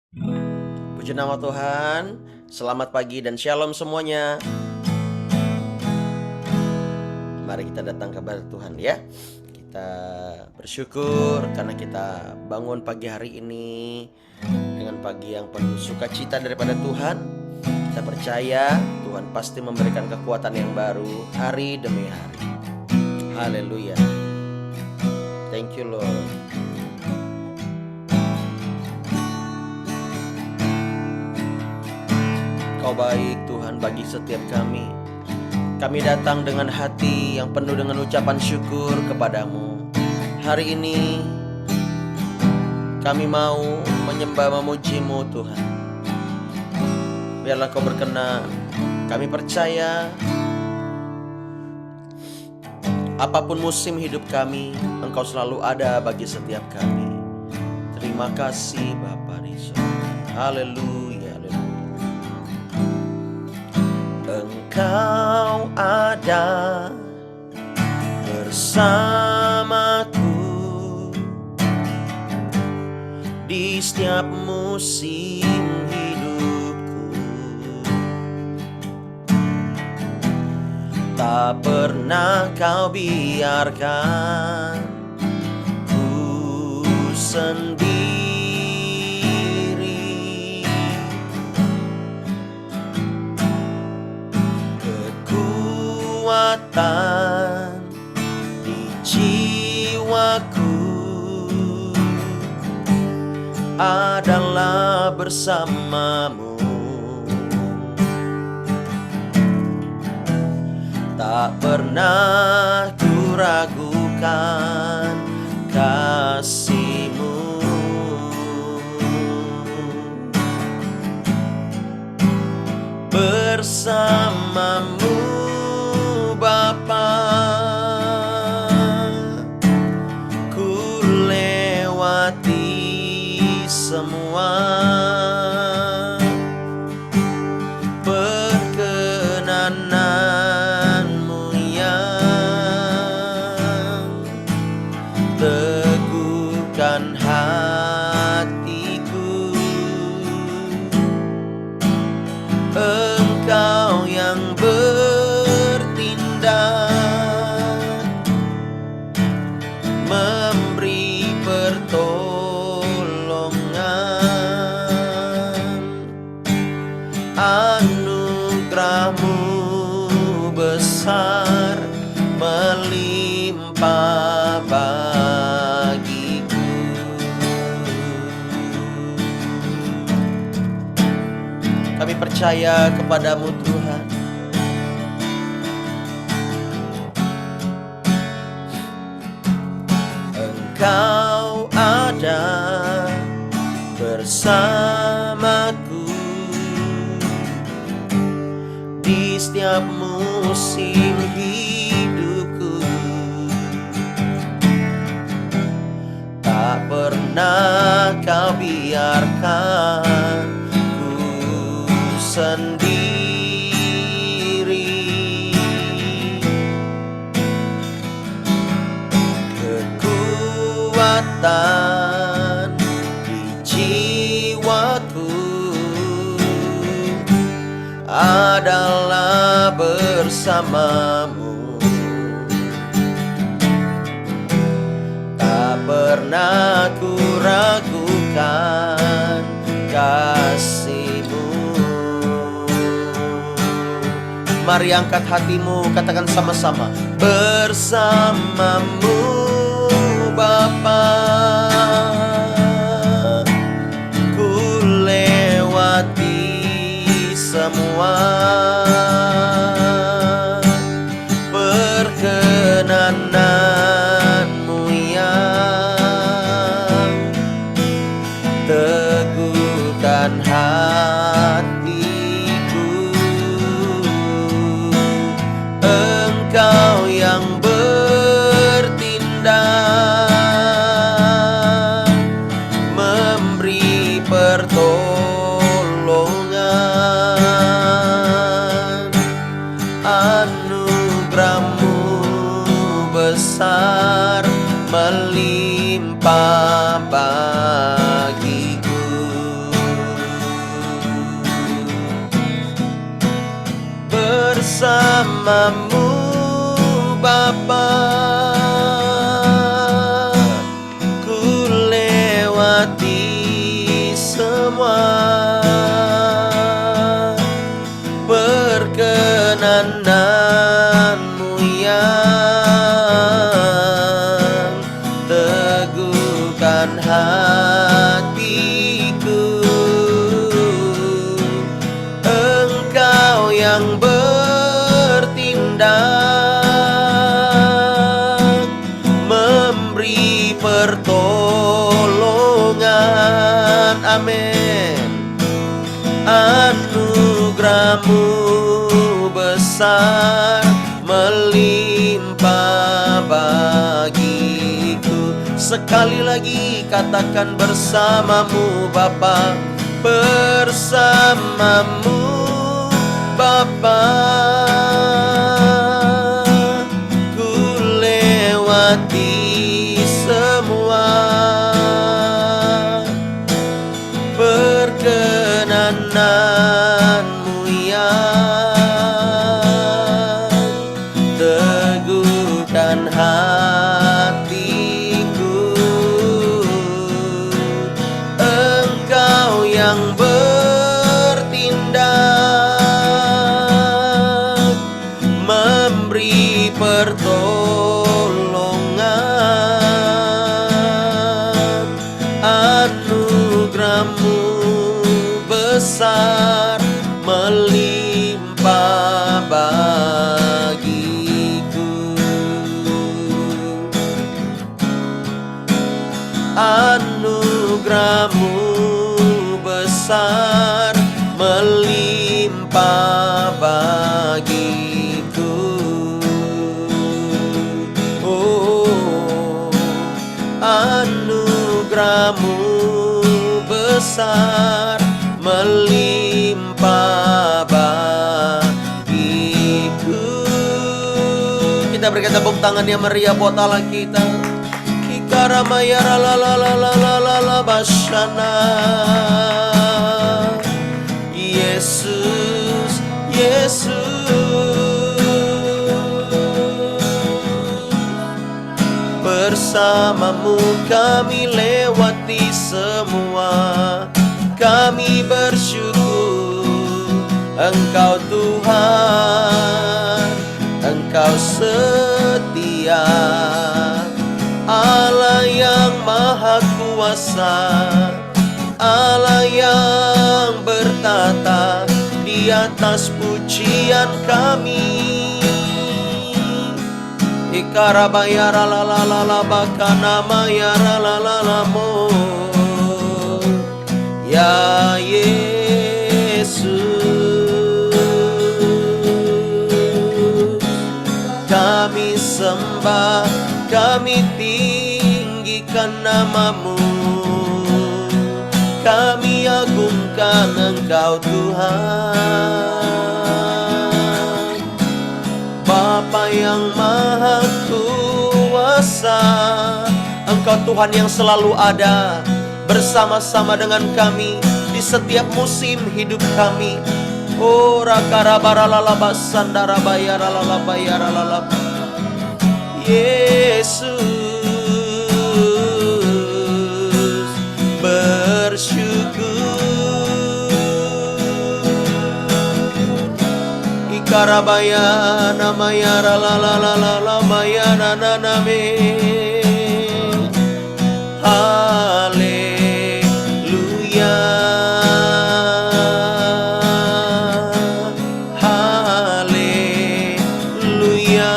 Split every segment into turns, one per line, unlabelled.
Puji nama Tuhan, selamat pagi dan shalom semuanya. Mari kita datang kepada Tuhan ya. Kita bersyukur karena kita bangun pagi hari ini dengan pagi yang penuh sukacita daripada Tuhan. Kita percaya Tuhan pasti memberikan kekuatan yang baru hari demi hari. Haleluya. Thank you Lord. Kau baik Tuhan bagi setiap kami. Kami datang dengan hati yang penuh dengan ucapan syukur kepadamu. Hari ini kami mau menyembah memuji-Mu Tuhan. Biarlah Kau berkenan. Kami percaya apapun musim hidup kami, Engkau selalu ada bagi setiap kami. Terima kasih Bapa di surga. Haleluya. Engkau ada bersamaku di setiap musim hidupku. Tak pernah Kau biarkan ku sendiri. Kekuatan di jiwaku adalah bersamamu. Tak pernah ku ragukan kasih-Mu. Bersamamu Bapa, ku lewati semua perkenanan-Mu yang teguhkan hatiku. Engkau yang memberi pertolongan. Anugerah-Mu besar melimpah bagiku. Kami percaya kepadamu Tuhan. Kau ada bersamaku di setiap musim hidupku. Tak pernah Kau biarkan ku sendiri. Kekuatan di jiwaku adalah bersamamu. Tak pernah ku ragukan kasih-Mu. Mari angkat hatimu, katakan sama-sama. Bersamamu Bapa, ku lewati semua perkenanan-Mu yang teguhkan hatiku. Engkau yang bertindak bersamamu Bapa. Ku lewati semua perkenananmu yang teguhkan hatiku. Engkau yang bertindak, memberi pertolongan. Amin. Anugerahmu besar melimpah bagiku. Sekali lagi katakan, bersamamu Bapa, bersamamu Bapa. Ku lewati semua perkenananmu yang teguhkan hatiku. Engkau yang bertindak, memberi pertolongan. Anugerahmu besar melimpah bagiku. Anugerahmu besar melimpah bagiku. Oh, anugerahmu besar melimpah bagiku. Kita berikan tepuk tangan yang meriah buat Allah kita. Ikaramaya la la la la la la la bashana. Yesus, Yesus, bersamamu kami lewati semua. Kami bersyukur, Engkau Tuhan, Engkau setia, Allah yang maha kuasa, Allah yang bertata di atas pujian kami. Ikarabayara la la la la bakana mayara la la la mo. Ya Yesus, kami sembah, kami tinggikan namamu, kami agungkan Engkau Tuhan, Bapa yang maha kuasa. Engkau Tuhan yang selalu ada bersama-sama dengan kami di setiap musim hidup kami. Oh rakarabaralala sandara bayaralala bayaralala. Yesus, bersyukur. Ikarabaya namaya ralalala mayana naname. Haleluya, haleluya.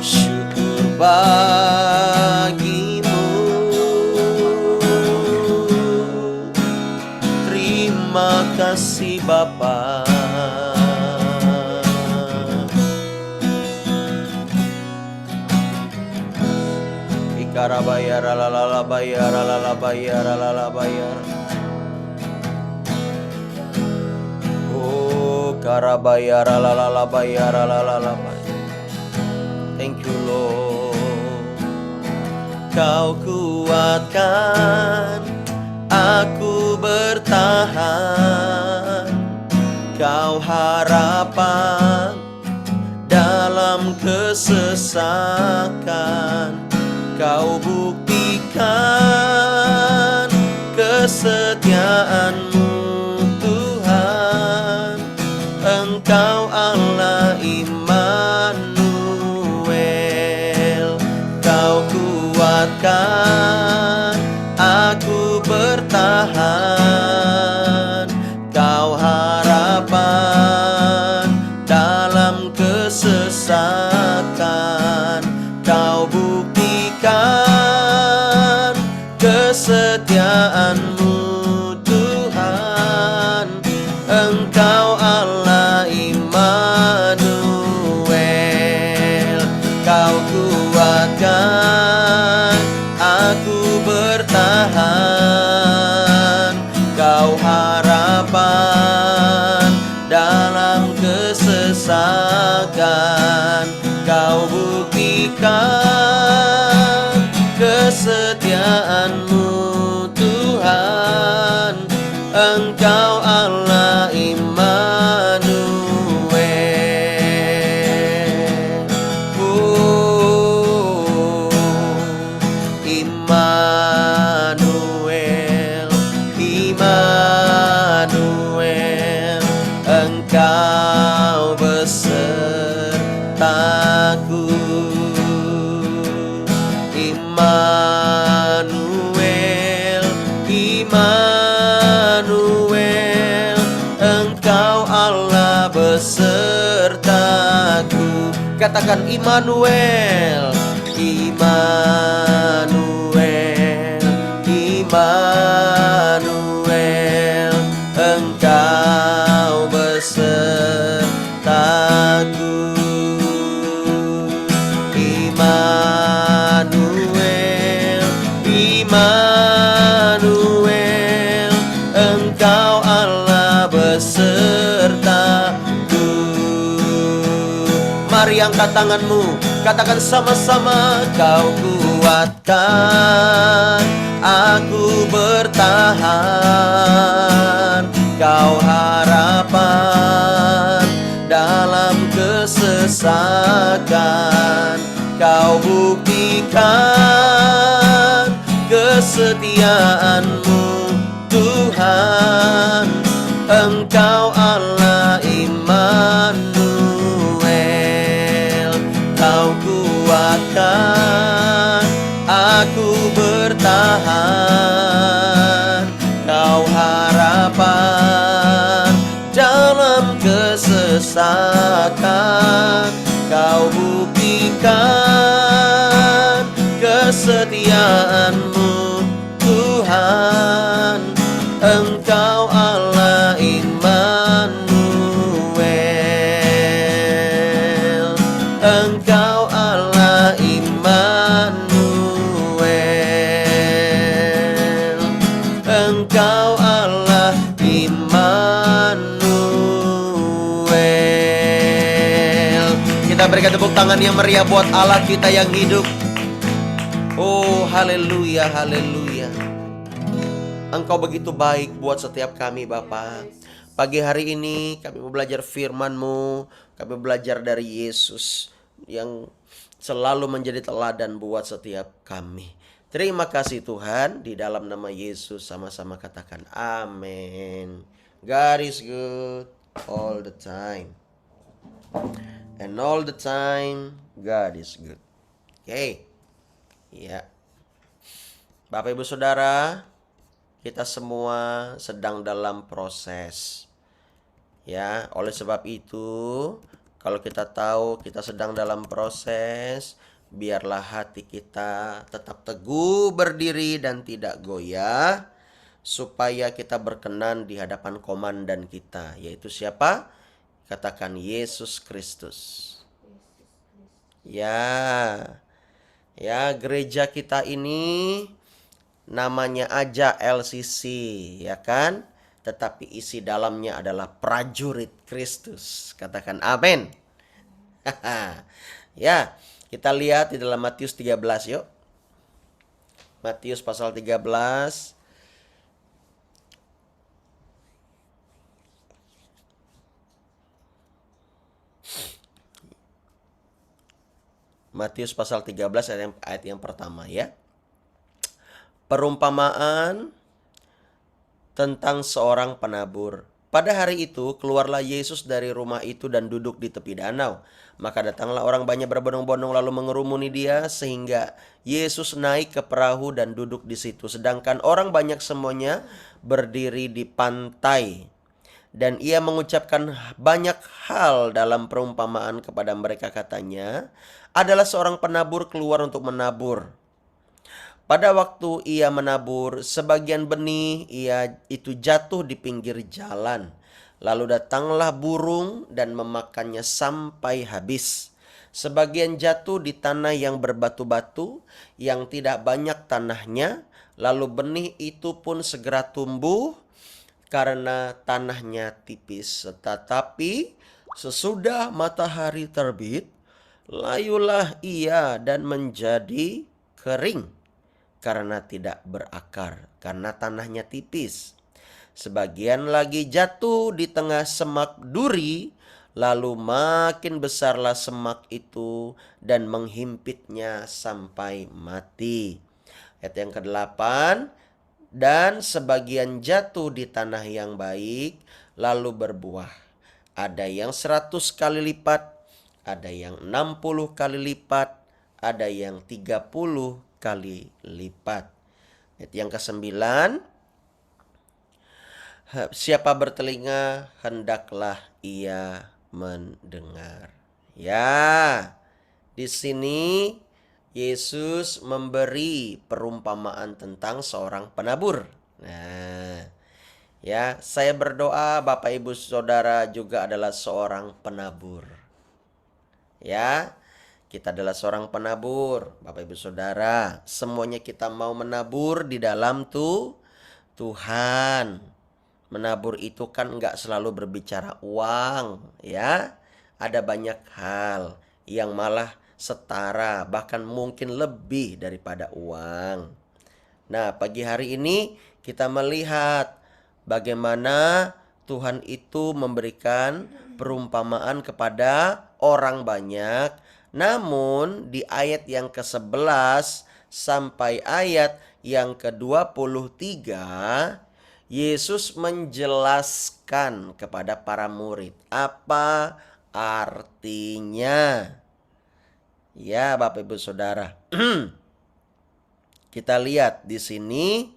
Syukur bagimu, terima kasih Bapa. Karabayar la la la bayar la la bayar la la bayar. Oh karabayar la la la bayar la la la bayar. Thank you Lord. Kau kuatkan aku bertahan Kau harapan dalam kesesakan, Kau buktikan kesetiaan-Mu Tuhan. Engkau Allah Immanuel, Kau kuatkan aku bertahan. Kau harapan dalam kesesakan, Kau buktikan kesetiaan-Mu Tuhan. Engkau Allah Immanuel, Kau kuatkan aku bertahan. Kau harapan dalam kesesakan, Kau buktikan kesetiaan-Mu Tuhan. Engkau Allah Immanuel. Oh, Immanuel, Immanuel, Engkau besertaku. Immanuel, Immanuel, Engkau Allah besertaku. Katakan Immanuel, Immanuel, Immanuel, Engkau besertaku. Immanuel, Immanuel, Engkau Allah besertaku. Mari angkat tanganmu, katakan sama-sama. Kau kuatkan aku bertahan. Kau harapan dalam kesesakan, Kau buktikan kesetiaan-Mu Tuhan. Engkau Allah Immanuel, Kau kuatkan aku bertahan. Kau harapan dalam kesesakan, Kau buktikan kesetiaan-Mu Tuhan. Engkau Allah Immanuel, Engkau Allah Immanuel, Engkau Allah Immanuel. Kita berikan tepuk tangan yang meriah buat Allah kita yang hidup. Oh, haleluya, haleluya. Engkau begitu baik buat setiap kami, Bapa. Pagi hari ini kami mau belajar firman-Mu. Kami belajar dari Yesus yang selalu menjadi teladan buat setiap kami. Terima kasih Tuhan. Di dalam nama Yesus sama-sama katakan amin. God is good all the time. And all the time God is good. Oke. Ya. Bapak Ibu Saudara, kita semua sedang dalam proses. Ya, oleh sebab itu, kalau kita tahu kita sedang dalam proses, biarlah hati kita tetap teguh berdiri dan tidak goyah, supaya kita berkenan di hadapan komandan kita, yaitu siapa? Katakan Yesus Kristus. Ya, gereja kita ini namanya aja LCC, ya kan? Tetapi isi dalamnya adalah prajurit Kristus. Katakan amin. Ya, kita lihat di dalam Matius 13 yuk. Matius pasal 13. Matius pasal 13 ayat yang pertama ya. Perumpamaan tentang seorang penabur. Pada hari itu keluarlah Yesus dari rumah itu dan duduk di tepi danau. Maka datanglah orang banyak berbondong-bondong lalu mengerumuni dia sehingga Yesus naik ke perahu dan duduk di situ. Sedangkan orang banyak semuanya berdiri di pantai. Dan ia mengucapkan banyak hal dalam perumpamaan kepada mereka, katanya, adalah seorang penabur keluar untuk menabur. Pada waktu ia menabur, sebagian benih itu jatuh di pinggir jalan. Lalu datanglah burung dan memakannya sampai habis. Sebagian jatuh di tanah yang berbatu-batu, yang tidak banyak tanahnya. Lalu benih itu pun segera tumbuh karena tanahnya tipis. Tetapi sesudah matahari terbit, layulah ia dan menjadi kering karena tidak berakar, karena tanahnya tipis. Sebagian lagi jatuh di tengah semak duri, lalu makin besarlah semak itu dan menghimpitnya sampai mati. Ayat yang ke-8, dan sebagian jatuh di tanah yang baik, lalu berbuah. Ada yang 100 kali lipat, ada yang 60 kali lipat, ada yang 30 kali lipat. Ayat yang ke-9, siapa bertelinga hendaklah ia mendengar. Ya, di sini Yesus memberi perumpamaan tentang seorang penabur. Nah, ya, saya berdoa Bapak Ibu Saudara juga adalah seorang penabur. Ya, kita adalah seorang penabur, Bapak Ibu Saudara. Semuanya kita mau menabur di dalam Tuhan. Menabur itu kan enggak selalu berbicara uang, ya. Ada banyak hal yang malah setara, bahkan mungkin lebih daripada uang. Nah, pagi hari ini kita melihat bagaimana Tuhan itu memberikan perumpamaan kepada orang banyak. Namun di ayat yang ke-11 sampai ayat yang ke-23, Yesus menjelaskan kepada para murid apa artinya. Ya, Bapak Ibu Saudara. Kita lihat di sini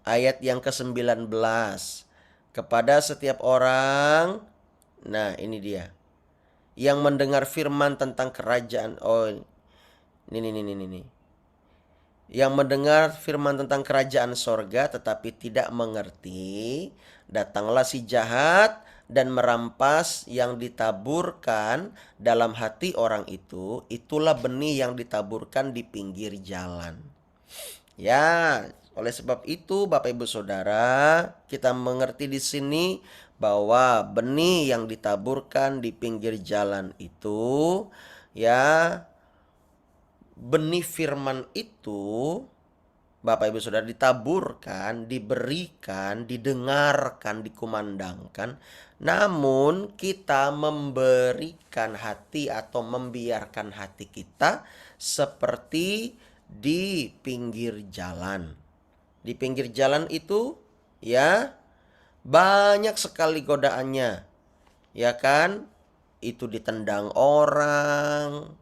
ayat yang ke-19. Kepada setiap orang, nah ini dia, yang mendengar firman tentang kerajaan. Oh, ini. Yang mendengar firman tentang kerajaan sorga tetapi tidak mengerti, datanglah si jahat dan merampas yang ditaburkan dalam hati orang itu. Itulah benih yang ditaburkan di pinggir jalan. Ya, oleh sebab itu Bapak Ibu Saudara, kita mengerti di sini bahwa benih yang ditaburkan di pinggir jalan itu, ya, benih firman itu, Bapak Ibu Saudara, ditaburkan, diberikan, didengarkan, dikumandangkan. Namun kita memberikan hati atau membiarkan hati kita seperti di pinggir jalan. Di pinggir jalan itu, ya, banyak sekali godaannya. Ya kan? Itu ditendang orang,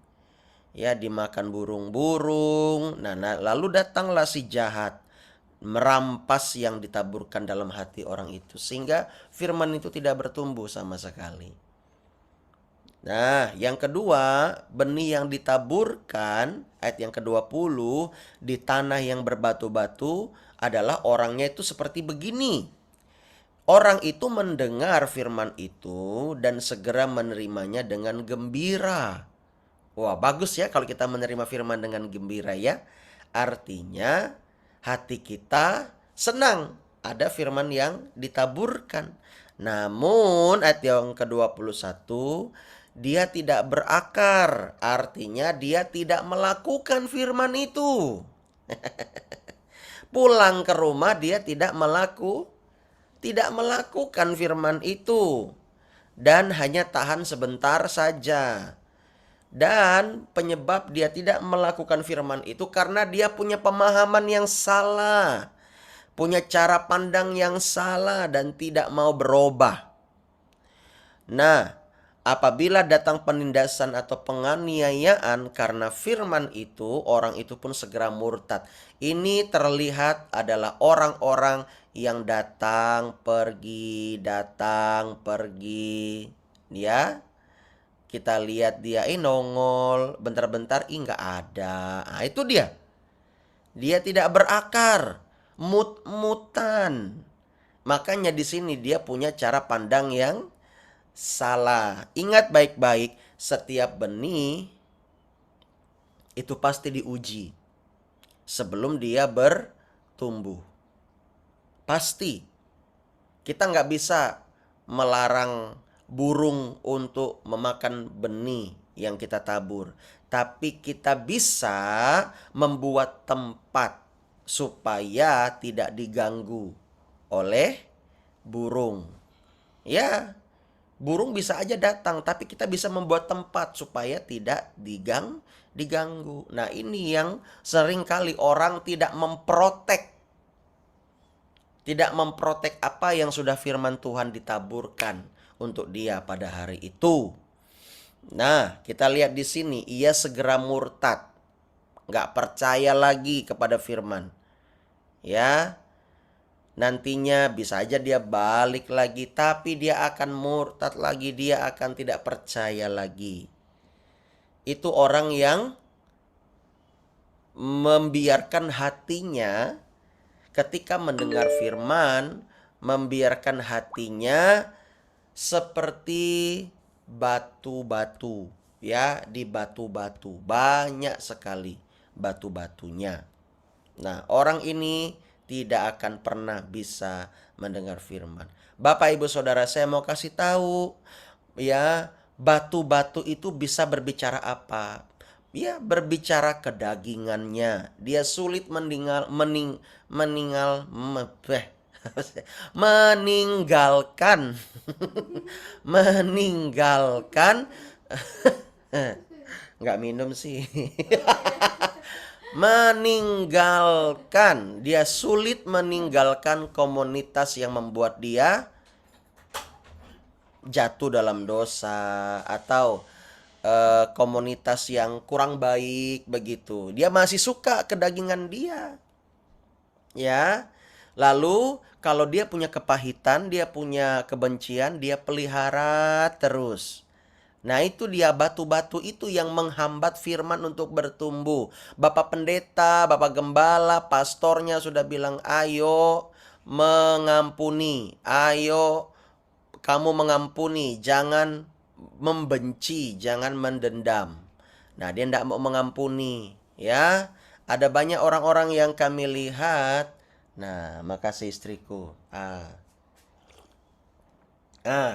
ya, dimakan burung-burung. Nah, lalu datanglah si jahat merampas yang ditaburkan dalam hati orang itu, sehingga firman itu tidak bertumbuh sama sekali. Nah, yang kedua, benih yang ditaburkan, ayat yang ke-20, di tanah yang berbatu-batu adalah orangnya itu seperti begini. Orang itu mendengar firman itu dan segera menerimanya dengan gembira. Wah, bagus ya kalau kita menerima firman dengan gembira ya. Artinya hati kita senang ada firman yang ditaburkan. Namun ayat yang ke-21, dia tidak berakar. Artinya dia tidak melakukan firman itu. Pulang ke rumah dia tidak melakukan firman itu. Dan hanya tahan sebentar saja. Dan penyebab dia tidak melakukan firman itu karena dia punya pemahaman yang salah, punya cara pandang yang salah dan tidak mau berubah. Nah, apabila datang penindasan atau penganiayaan karena firman itu, orang itu pun segera murtad. Ini terlihat adalah orang-orang yang datang pergi, ya. Kita lihat dia nongol, bentar-bentar nggak ada. Nah, itu dia. Dia tidak berakar, mut-mutan. Makanya di sini dia punya cara pandang yang salah. Ingat baik-baik, setiap benih itu pasti diuji sebelum dia bertumbuh. Pasti. Kita nggak bisa melarang burung untuk memakan benih yang kita tabur. Tapi kita bisa membuat tempat supaya tidak diganggu oleh burung. Ya, burung bisa aja datang, tapi kita bisa membuat tempat supaya tidak diganggu. Nah, ini yang sering kali orang tidak memprotek apa yang sudah firman Tuhan ditaburkan untuk dia pada hari itu. Nah, kita lihat di sini, ia segera murtad, nggak percaya lagi kepada firman. Ya, nantinya bisa aja dia balik lagi, tapi dia akan murtad lagi, dia akan tidak percaya lagi. Itu orang yang membiarkan hatinya ketika mendengar firman, membiarkan hatinya seperti batu-batu, ya, di batu-batu. Banyak sekali batu-batunya. Nah, orang ini tidak akan pernah bisa mendengar firman. Bapak, Ibu, Saudara, saya mau kasih tahu, ya, batu-batu itu bisa berbicara apa? Ya, berbicara kedagingannya. Dia sulit meninggalkan meninggalkan nggak minum sih. Meninggalkan, dia sulit meninggalkan komunitas yang membuat dia jatuh dalam dosa atau komunitas yang kurang baik begitu. Dia masih suka kedagingan dia. Ya. Lalu kalau dia punya kepahitan, dia punya kebencian, dia pelihara terus. Nah, itu dia batu-batu itu yang menghambat firman untuk bertumbuh. Bapak pendeta, Bapak gembala, pastornya sudah bilang, "Ayo mengampuni. Ayo kamu mengampuni, jangan membenci, jangan mendendam." Nah, dia tidak mau mengampuni, ya. Ada banyak orang-orang yang kami lihat. Nah, makasih istriku.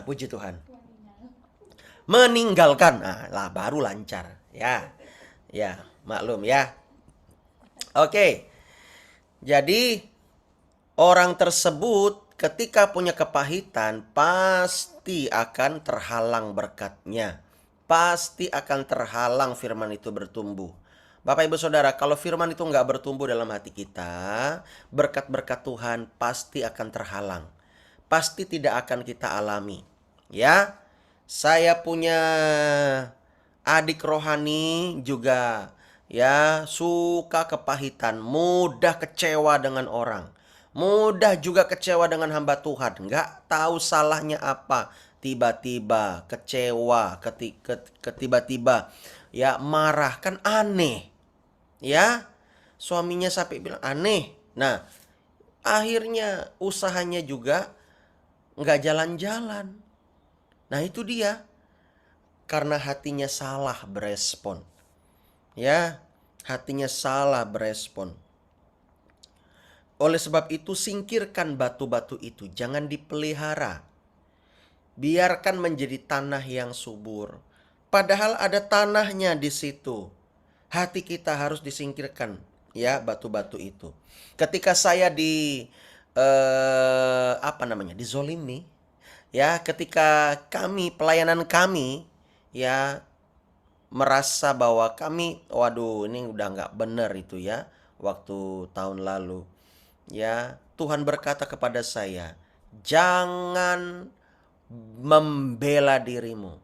Puji Tuhan. Meninggalkan. Lah baru lancar. Ya. Ya, maklum ya. Oke. Jadi orang tersebut ketika punya kepahitan pasti akan terhalang berkatnya. Pasti akan terhalang firman itu bertumbuh. Bapak, Ibu, Saudara, kalau firman itu nggak bertumbuh dalam hati kita, berkat-berkat Tuhan pasti akan terhalang. Pasti tidak akan kita alami. Ya, saya punya adik rohani juga, ya, suka kepahitan, mudah kecewa dengan orang. Mudah juga kecewa dengan hamba Tuhan. Nggak tahu salahnya apa. Tiba-tiba kecewa, tiba-tiba ya marah, kan aneh. Ya, suaminya sampai bilang aneh. Nah, akhirnya usahanya juga nggak jalan-jalan. Nah, itu dia. Karena hatinya salah berespon. Ya, hatinya salah berespon. Oleh sebab itu singkirkan batu-batu itu, jangan dipelihara. Biarkan menjadi tanah yang subur. Padahal ada tanahnya di situ. Hati kita harus disingkirkan, ya, batu-batu itu. Ketika saya dizolimi, ya, ketika pelayanan kami, ya, merasa bahwa kami, waduh ini udah nggak benar itu ya, waktu tahun lalu. Ya, Tuhan berkata kepada saya, jangan membela dirimu.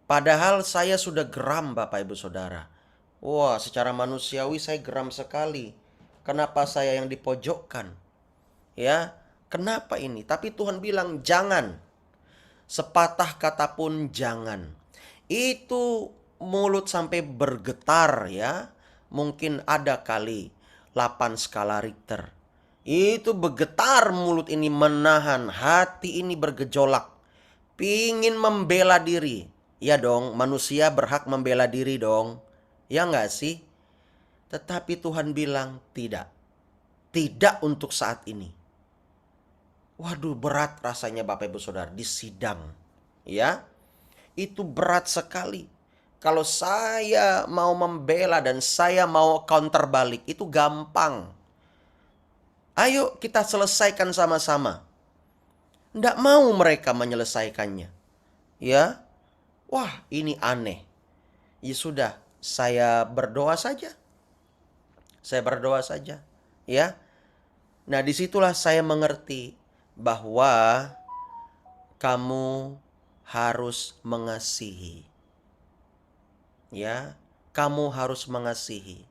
Padahal saya sudah geram Bapak Ibu Saudara. Wah, secara manusiawi saya geram sekali. Kenapa saya yang dipojokkan? Ya, kenapa ini? Tapi Tuhan bilang jangan. Sepatah kata pun jangan. Itu mulut sampai bergetar ya. Mungkin ada kali 8 skala Richter. Itu bergetar mulut ini, menahan, hati ini bergejolak. Pingin membela diri. Ya dong, manusia berhak membela diri dong. Ya nggak sih? Tetapi Tuhan bilang tidak. Tidak untuk saat ini. Waduh, berat rasanya Bapak Ibu Saudara di sidang. Ya, itu berat sekali. Kalau saya mau membela dan saya mau counter balik, itu gampang. Ayo kita selesaikan sama-sama. Tidak mau mereka menyelesaikannya. Ya, wah ini aneh. Ya sudah, saya berdoa saja. Saya berdoa saja. Ya, nah disitulah saya mengerti bahwa kamu harus mengasihi. Ya, kamu harus mengasihi.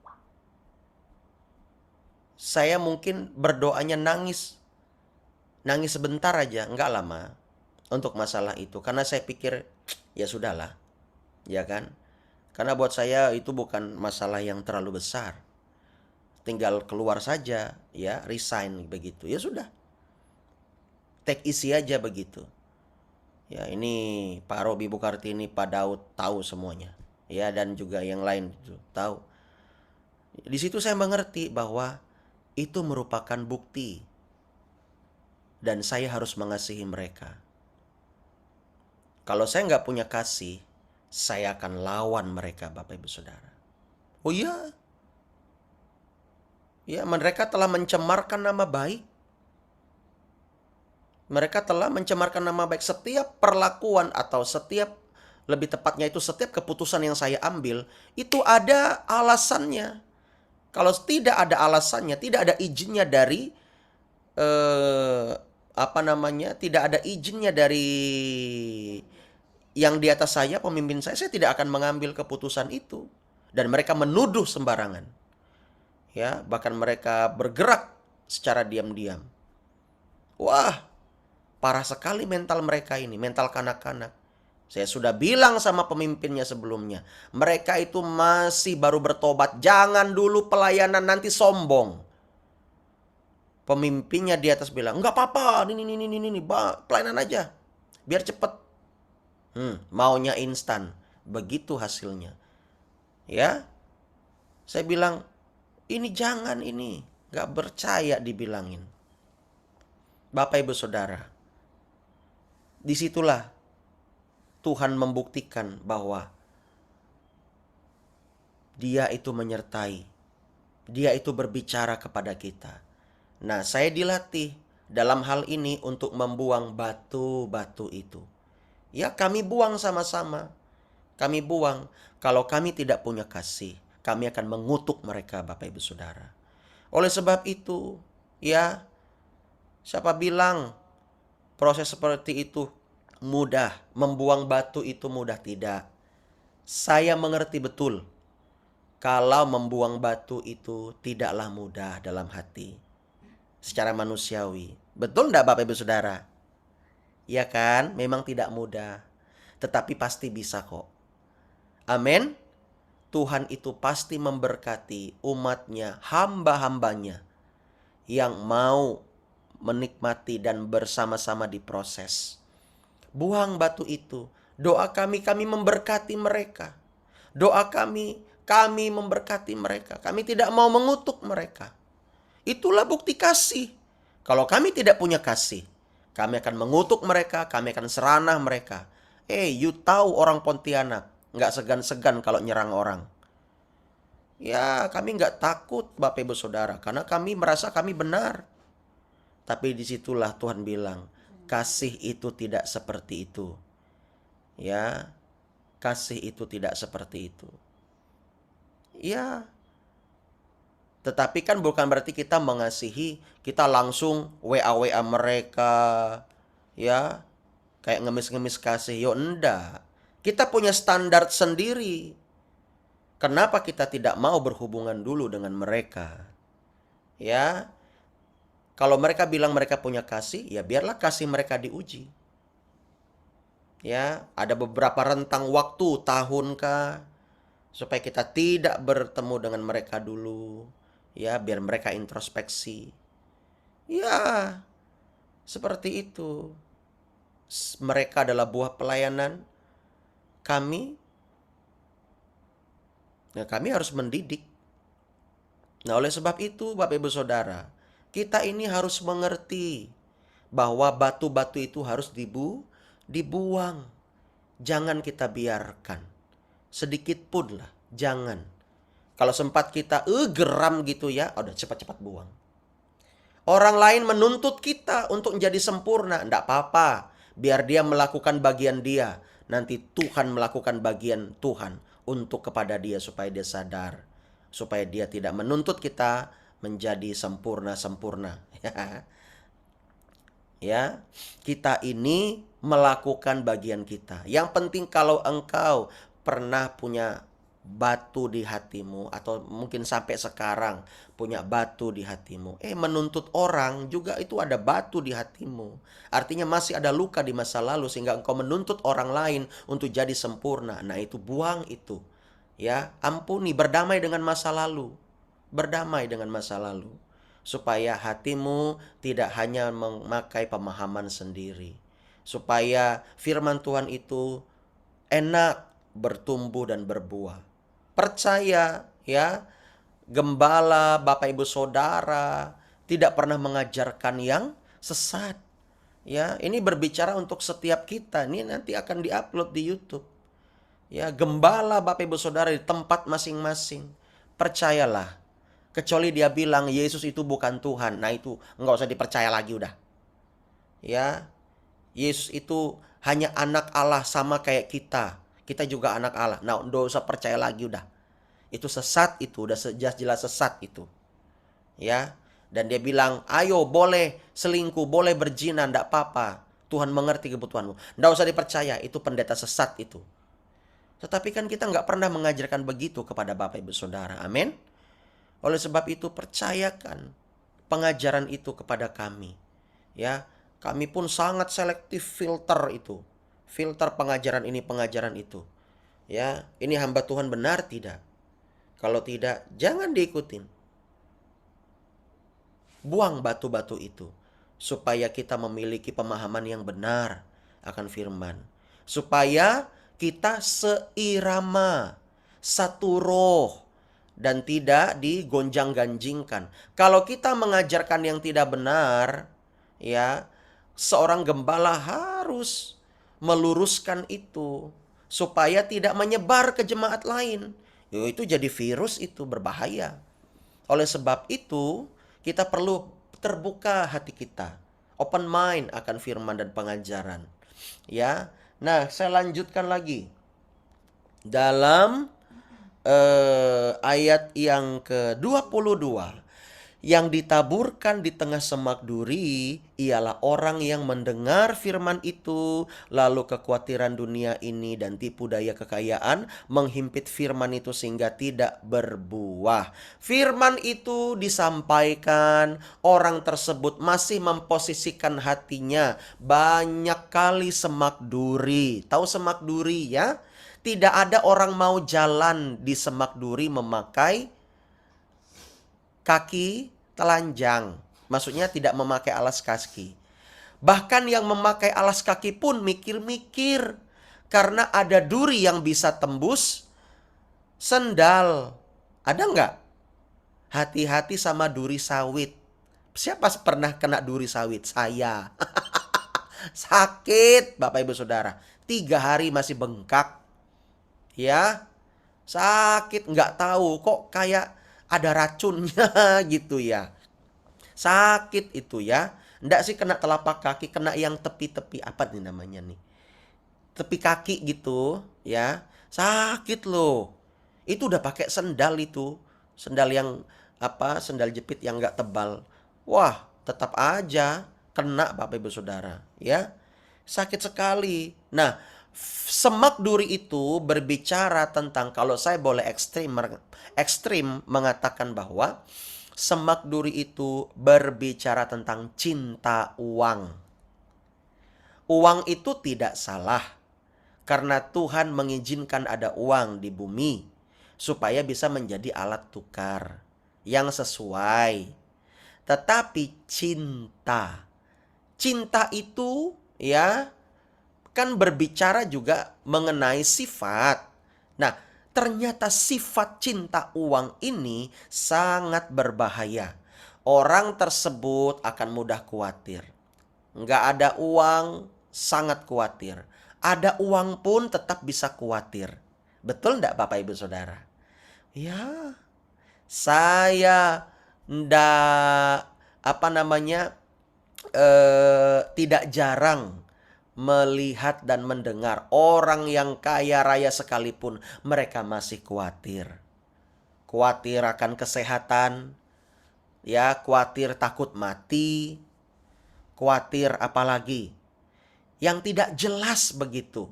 Saya mungkin berdoanya nangis. Nangis sebentar aja, enggak lama untuk masalah itu. Karena saya pikir ya sudahlah. Ya kan? Karena buat saya itu bukan masalah yang terlalu besar. Tinggal keluar saja, ya, resign begitu. Ya sudah. Take easy aja begitu. Ya, ini Pak Robi Bukartini, Pak Daud tahu semuanya. Ya, dan juga yang lain itu tahu. Di situ saya mengerti bahwa itu merupakan bukti. Dan saya harus mengasihi mereka. Kalau saya nggak punya kasih, saya akan lawan mereka Bapak Ibu Saudara. Oh iya. Ya, mereka telah mencemarkan nama baik. Mereka telah mencemarkan nama baik. Setiap perlakuan atau setiap, lebih tepatnya itu setiap keputusan yang saya ambil, itu ada alasannya. Kalau tidak ada alasannya, tidak ada izinnya dari tidak ada izinnya dari yang di atas saya, pemimpin saya tidak akan mengambil keputusan itu. Dan mereka menuduh sembarangan. Ya, bahkan mereka bergerak secara diam-diam. Wah, parah sekali mental mereka ini, mental kanak-kanak. Saya sudah bilang sama pemimpinnya sebelumnya, mereka itu masih baru bertobat. Jangan dulu pelayanan nanti sombong. Pemimpinnya di atas bilang, enggak apa-apa, ini, pelayanan aja, biar cepet. Maunya instan, begitu hasilnya. Ya, saya bilang, ini jangan ini, enggak percaya dibilangin. Bapak Ibu Saudara, disitulah Tuhan membuktikan bahwa Dia itu menyertai, Dia itu berbicara kepada kita. Nah, saya dilatih dalam hal ini untuk membuang batu-batu itu. Ya, kami buang sama-sama. Kami buang. Kalau kami tidak punya kasih, kami akan mengutuk mereka Bapak Ibu Saudara. Oleh sebab itu, ya, siapa bilang proses seperti itu mudah? Membuang batu itu mudah? Tidak. Saya mengerti betul kalau membuang batu itu tidaklah mudah dalam hati. Secara manusiawi. Betul enggak Bapak Ibu Saudara? Ya kan? Memang tidak mudah. Tetapi pasti bisa kok. Amin. Tuhan itu pasti memberkati umatnya, hamba-hambanya yang mau menikmati dan bersama-sama diproses. Buang batu itu. Doa kami memberkati mereka. Doa kami memberkati mereka. Kami tidak mau mengutuk mereka. Itulah bukti kasih. Kalau kami tidak punya kasih, kami akan mengutuk mereka, kami akan seranah mereka. You tahu orang Pontianak nggak segan-segan kalau nyerang orang. Ya, kami nggak takut Bapak Ibu Saudara, karena kami merasa kami benar. Tapi disitulah Tuhan bilang, kasih itu tidak seperti itu. Ya, kasih itu tidak seperti itu. Ya, tetapi kan bukan berarti kita mengasihi, kita langsung WA-WA mereka, ya, kayak ngemis-ngemis kasih. Yo enggak. Kita punya standar sendiri. Kenapa kita tidak mau berhubungan dulu dengan mereka? Ya, kalau mereka bilang mereka punya kasih, ya biarlah kasih mereka diuji. Ya, ada beberapa rentang waktu, tahun kah, supaya kita tidak bertemu dengan mereka dulu. Ya, biar mereka introspeksi. Ya, seperti itu. Mereka adalah buah pelayanan kami. Nah, kami harus mendidik. Nah, oleh sebab itu, Bapak Ibu Saudara, kita ini harus mengerti bahwa batu-batu itu harus dibuang. Jangan kita biarkan. Sedikit pun lah, jangan. Kalau sempat kita geram gitu ya, udah cepat-cepat buang. Orang lain menuntut kita untuk menjadi sempurna, enggak apa-apa. Biar dia melakukan bagian dia. Nanti Tuhan melakukan bagian Tuhan untuk kepada dia supaya dia sadar. Supaya dia tidak menuntut kita menjadi sempurna-sempurna. Ya, kita ini melakukan bagian kita. Yang penting kalau engkau pernah punya batu di hatimu, atau mungkin sampai sekarang punya batu di hatimu, menuntut orang juga itu ada batu di hatimu. Artinya masih ada luka di masa lalu sehingga engkau menuntut orang lain untuk jadi sempurna. Nah, itu buang itu. Ya, ampuni, berdamai dengan masa lalu. Berdamai dengan masa lalu. Supaya hatimu tidak hanya memakai pemahaman sendiri. Supaya firman Tuhan itu enak bertumbuh dan berbuah. Percaya ya, gembala, Bapak Ibu Saudara tidak pernah mengajarkan yang sesat. Ya, ini berbicara untuk setiap kita. Ini nanti akan diupload di YouTube. Ya, gembala Bapak Ibu Saudara di tempat masing-masing. Percayalah. Kecuali dia bilang Yesus itu bukan Tuhan. Nah, itu nggak usah dipercaya lagi udah. Ya, Yesus itu hanya anak Allah sama kayak kita. Kita juga anak Allah. Nah, nggak usah percaya lagi udah. Itu sesat itu, udah jelas-jelas sesat itu. Ya, dan dia bilang, ayo boleh selingkuh, boleh berzina, nggak apa-apa. Tuhan mengerti kebutuhanmu. Nggak usah dipercaya, itu pendeta sesat itu. Tetapi kan kita nggak pernah mengajarkan begitu kepada Bapak Ibu Saudara. Amin. Oleh sebab itu percayakan pengajaran itu kepada kami. Ya, kami pun sangat selektif filter itu. Filter pengajaran ini, pengajaran itu. Ya, ini hamba Tuhan benar tidak? Kalau tidak, jangan diikutin. Buang batu-batu itu. Supaya kita memiliki pemahaman yang benar akan firman. Supaya kita seirama, satu roh, dan tidak digonjang-ganjingkan. Kalau kita mengajarkan yang tidak benar, ya, seorang gembala harus meluruskan itu supaya tidak menyebar ke jemaat lain. Itu jadi virus, itu berbahaya. Oleh sebab itu, kita perlu terbuka hati kita, open mind akan firman dan pengajaran. Ya. Nah, saya lanjutkan lagi. Dalam ayat yang ke-22, yang ditaburkan di tengah semak duri ialah orang yang mendengar firman itu, lalu kekhawatiran dunia ini dan tipu daya kekayaan menghimpit firman itu sehingga tidak berbuah. Firman itu disampaikan, orang tersebut masih memposisikan hatinya banyak kali semak duri. Tahu semak duri ya? Tidak ada orang mau jalan di semak duri memakai kaki telanjang. Maksudnya tidak memakai alas kaki. Bahkan yang memakai alas kaki pun mikir-mikir. Karena ada duri yang bisa tembus sendal. Ada nggak? Hati-hati sama duri sawit. Siapa pernah kena duri sawit? Saya. Sakit Bapak Ibu Saudara. 3 hari masih bengkak. Ya. Sakit, nggak tahu kok kayak ada racunnya gitu ya. Sakit itu ya. Nggak sih kena telapak kaki, kena yang tepi-tepi. Apa nih namanya nih? tepi kaki gitu ya, sakit loh. Itu udah pakai sendal itu, sendal yang sendal jepit yang nggak tebal. Wah, tetap aja kena Bapak Ibu Saudara ya. Sakit sekali. Nah, semak duri itu berbicara tentang, kalau saya boleh ekstrim mengatakan bahwa semak duri itu berbicara tentang cinta uang. Uang itu tidak salah karena Tuhan mengizinkan ada uang di bumi supaya bisa menjadi alat tukar yang sesuai. Tetapi cinta itu ya kan berbicara juga mengenai sifat. Nah, ternyata sifat cinta uang ini sangat berbahaya. Orang tersebut akan mudah khawatir. Nggak ada uang, sangat khawatir. Ada uang pun tetap bisa khawatir. Betul nggak Bapak Ibu Saudara? Ya, saya ndak tidak jarang melihat dan mendengar orang yang kaya raya sekalipun mereka masih khawatir. Khawatir akan kesehatan, ya, khawatir takut mati, khawatir apalagi yang tidak jelas begitu.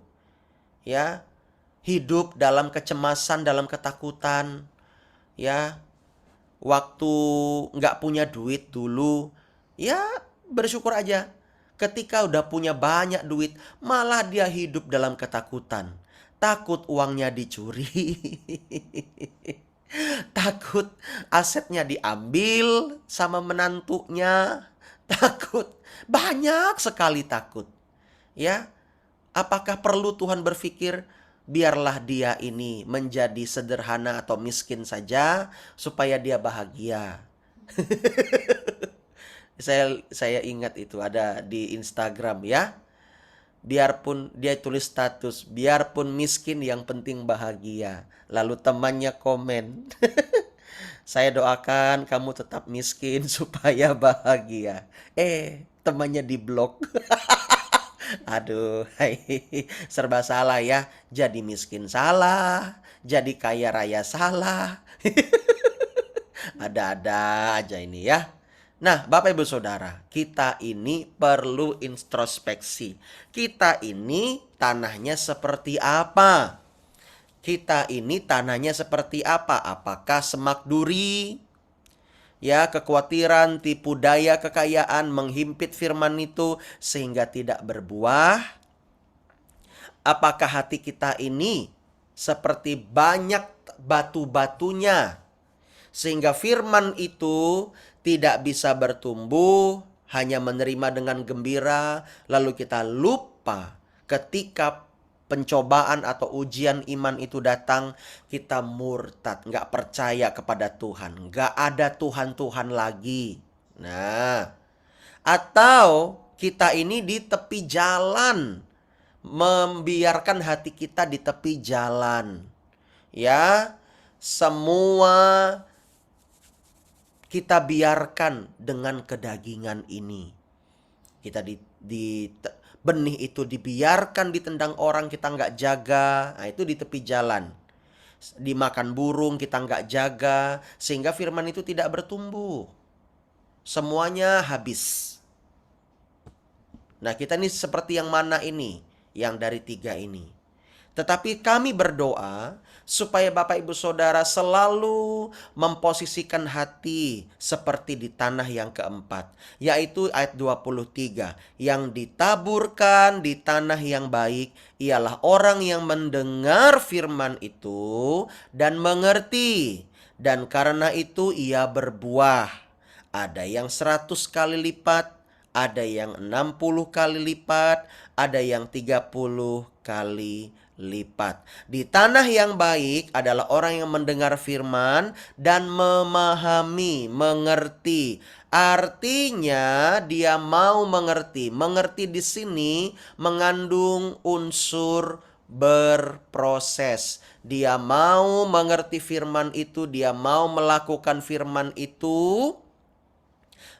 Ya, hidup dalam kecemasan, dalam ketakutan. Ya, waktu nggak punya duit dulu, ya bersyukur aja. Ketika udah punya banyak duit, malah dia hidup dalam ketakutan. Takut uangnya dicuri. Takut asetnya diambil sama menantunya. Takut. Banyak sekali takut. Ya, apakah perlu Tuhan berpikir, biarlah dia ini menjadi sederhana atau miskin saja supaya dia bahagia. Saya ingat itu ada di Instagram ya. Biarpun dia tulis status, biarpun miskin yang penting bahagia. Lalu temannya komen, saya doakan kamu tetap miskin supaya bahagia. Temannya diblok. Aduh, serba salah ya. Jadi miskin salah, jadi kaya raya salah. Ada-ada aja ini ya. Nah, Bapak Ibu Saudara, kita ini perlu introspeksi. Kita ini tanahnya seperti apa? Kita ini tanahnya seperti apa? Apakah semak duri? Ya, kekhawatiran, tipu daya kekayaan menghimpit firman itu sehingga tidak berbuah? Apakah hati kita ini seperti banyak batu-batunya sehingga firman itu tidak bisa bertumbuh, hanya menerima dengan gembira, lalu kita lupa ketika pencobaan atau ujian iman itu datang, kita murtad, nggak percaya kepada Tuhan, nggak ada Tuhan-Tuhan lagi. Nah, atau kita ini di tepi jalan, membiarkan hati kita di tepi jalan. Ya, semua kita biarkan dengan kedagingan ini. Kita benih itu dibiarkan ditendang orang, kita nggak jaga. Nah, itu di tepi jalan. Dimakan burung, kita nggak jaga. Sehingga firman itu tidak bertumbuh. Semuanya habis. Nah, kita ini seperti yang mana ini? Yang dari 3 ini. Tetapi kami berdoa supaya Bapak Ibu Saudara selalu memposisikan hati seperti di tanah yang keempat. Yaitu ayat 23. Yang ditaburkan di tanah yang baik ialah orang yang mendengar firman itu dan mengerti. Dan karena itu ia berbuah. Ada yang 100 kali lipat, ada yang 60 kali lipat, ada yang 30 kali lipat. Di tanah yang baik adalah orang yang mendengar firman dan memahami, mengerti. Artinya dia mau mengerti. Mengerti di sini mengandung unsur berproses. Dia mau mengerti firman itu, dia mau melakukan firman itu.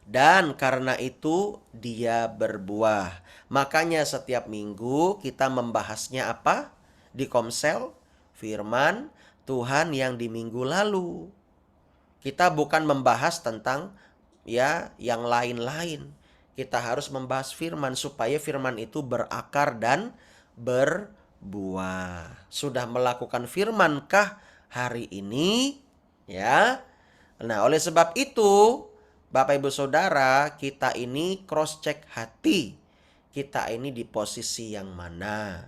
Dan karena itu dia berbuah. Makanya setiap minggu kita membahasnya apa? Di Komsel, firman Tuhan yang di minggu lalu. Kita bukan membahas tentang ya yang lain-lain. Kita harus membahas firman supaya firman itu berakar dan berbuah. Sudah melakukan firmankah hari ini? Ya. Nah, oleh sebab itu, Bapak Ibu Saudara, kita ini cross check hati. Kita ini di posisi yang mana?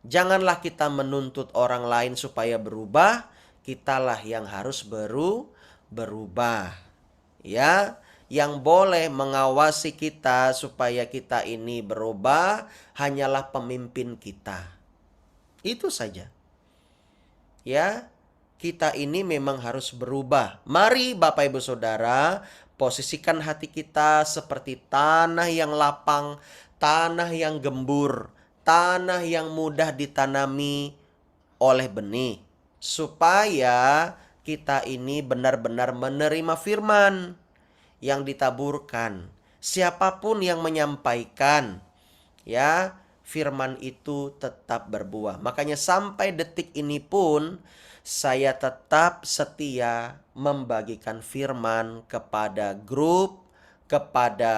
Janganlah kita menuntut orang lain supaya berubah, kitalah yang harus berubah. Ya, yang boleh mengawasi kita supaya kita ini berubah hanyalah pemimpin kita. Itu saja. Ya, kita ini memang harus berubah. Mari Bapak Ibu Saudara, posisikan hati kita seperti tanah yang lapang, tanah yang gembur, tanah yang mudah ditanami oleh benih. Supaya kita ini benar-benar menerima firman yang ditaburkan. Siapapun yang menyampaikan, ya, firman itu tetap berbuah. Makanya sampai detik ini pun saya tetap setia membagikan firman kepada grup, kepada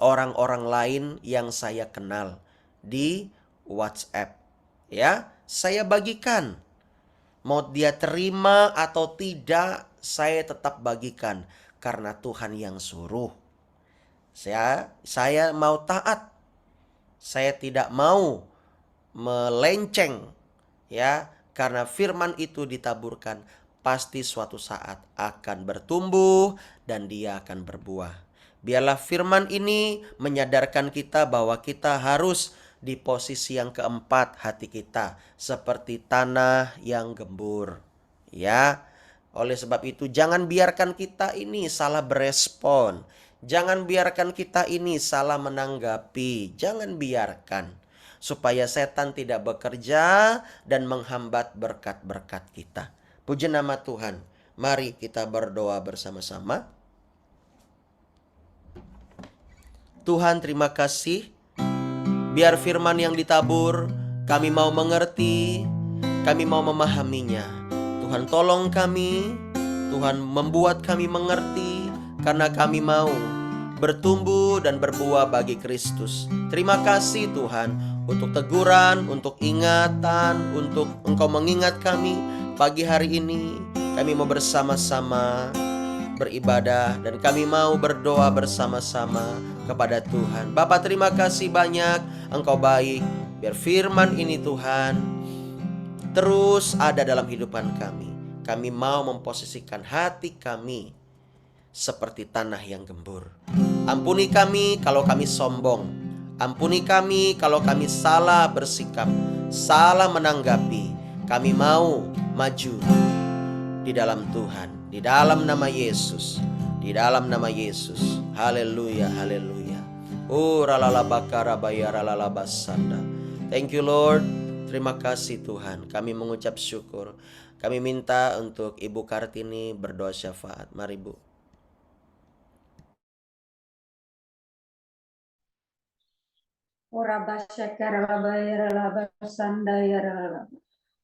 orang-orang lain yang saya kenal di WhatsApp. Ya, saya bagikan. Mau dia terima atau tidak, saya tetap bagikan karena Tuhan yang suruh. Saya mau taat. Saya tidak mau melenceng, ya, karena firman itu ditaburkan pasti suatu saat akan bertumbuh dan dia akan berbuah. Biarlah firman ini menyadarkan kita bahwa kita harus di posisi yang keempat hati kita seperti tanah yang gembur. Ya, oleh sebab itu jangan biarkan kita ini salah berespon. Jangan biarkan kita ini salah menanggapi. Jangan biarkan supaya setan tidak bekerja dan menghambat berkat-berkat kita. Puji nama Tuhan. Mari kita berdoa bersama-sama. Tuhan, terima kasih. Biar firman yang ditabur kami mau mengerti, kami mau memahaminya. Tuhan, tolong kami. Tuhan, membuat kami mengerti karena kami mau bertumbuh dan berbuah bagi Kristus. Terima kasih Tuhan untuk teguran, untuk ingatan, untuk Engkau mengingat kami pagi hari ini. Kami mau bersama-sama beribadah dan kami mau berdoa bersama-sama kepada Tuhan. Bapa, terima kasih banyak, Engkau baik. Biar firman ini Tuhan terus ada dalam kehidupan kami. Kami mau memposisikan hati kami seperti tanah yang gembur. Ampuni kami kalau kami sombong. Ampuni kami kalau kami salah bersikap, salah menanggapi. Kami mau maju di dalam Tuhan, di dalam nama Yesus, di dalam nama Yesus. Haleluya, haleluya. Thank you Lord. Terima kasih Tuhan. Kami mengucap syukur. Kami minta untuk Ibu Kartini berdoa syafaat. Mari Bu.
Ora basyakara labayara labasandayara.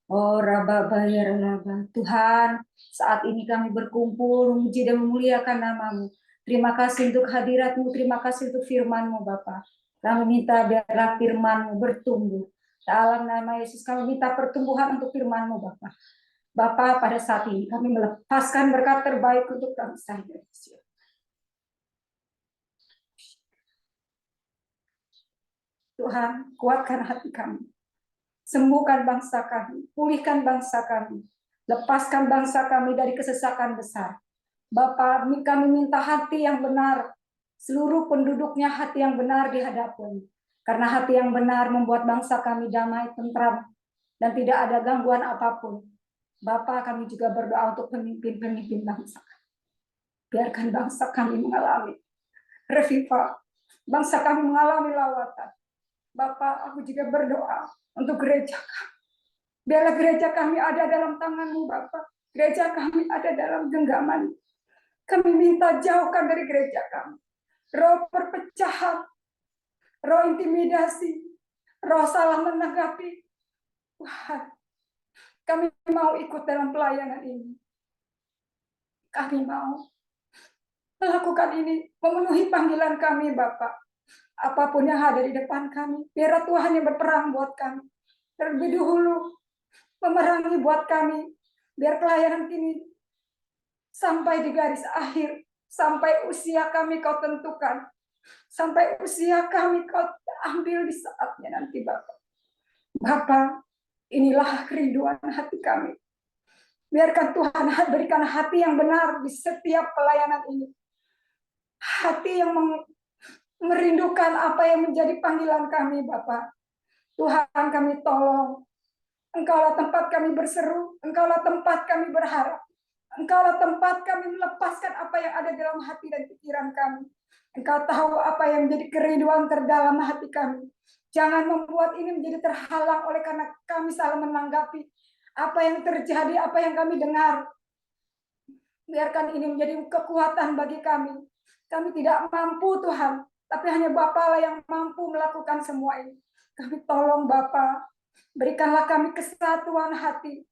Oh Rababayaralaba. Tuhan, saat ini kami berkumpul memuji dan memuliakan nama-Mu. Terima kasih untuk hadirat-Mu, terima kasih untuk firman-Mu Bapa. Kami minta biarlah firman-Mu bertumbuh. Dalam nama Yesus kami minta pertumbuhan untuk firman-Mu Bapa. Bapa, pada saat ini kami melepaskan berkat terbaik untuk bangsa Indonesia. Tuhan, kuatkan hati kami. Sembuhkan bangsa kami, pulihkan bangsa kami, lepaskan bangsa kami dari kesesakan besar. Bapa, kami minta hati yang benar, seluruh penduduknya hati yang benar di hadapan. Karena hati yang benar membuat bangsa kami damai, tentram, dan tidak ada gangguan apapun. Bapa, kami juga berdoa untuk pemimpin-pemimpin bangsa. Biarkan bangsa kami mengalami revival, bangsa kami mengalami lawatan. Bapak, aku juga berdoa untuk gereja kami. Biarlah gereja kami ada dalam tangan-Mu, Bapak. Gereja kami ada dalam genggaman. Kami minta jauhkan dari gereja kami roh perpecahan, roh intimidasi, roh salah menanggapi. Tuhan, kami mau ikut dalam pelayanan ini. Kami mau melakukan ini, memenuhi panggilan kami, Bapak. Apapun yang ada di depan kami, biar Tuhan yang berperang buat kami. Terlebih dahulu, memerangi buat kami, biar pelayanan ini sampai di garis akhir, sampai usia kami kau tentukan, sampai usia kami kau ambil di saatnya nanti, Bapak. Bapak, inilah kerinduan hati kami. Biarkan Tuhan berikan hati yang benar di setiap pelayanan ini. Hati yang merindukan apa yang menjadi panggilan kami, Bapak. Tuhan, kami tolong. Engkaulah tempat kami berseru, Engkaulah tempat kami berharap. Engkaulah tempat kami melepaskan apa yang ada dalam hati dan pikiran kami. Engkau tahu apa yang menjadi kerinduan terdalam hati kami. Jangan membuat ini menjadi terhalang oleh karena kami salah menanggapi apa yang terjadi, apa yang kami dengar. Biarkan ini menjadi kekuatan bagi kami. Kami tidak mampu, Tuhan, tapi hanya Bapa yang mampu melakukan semua ini. Kami tolong Bapa, berikanlah kami kesatuan hati.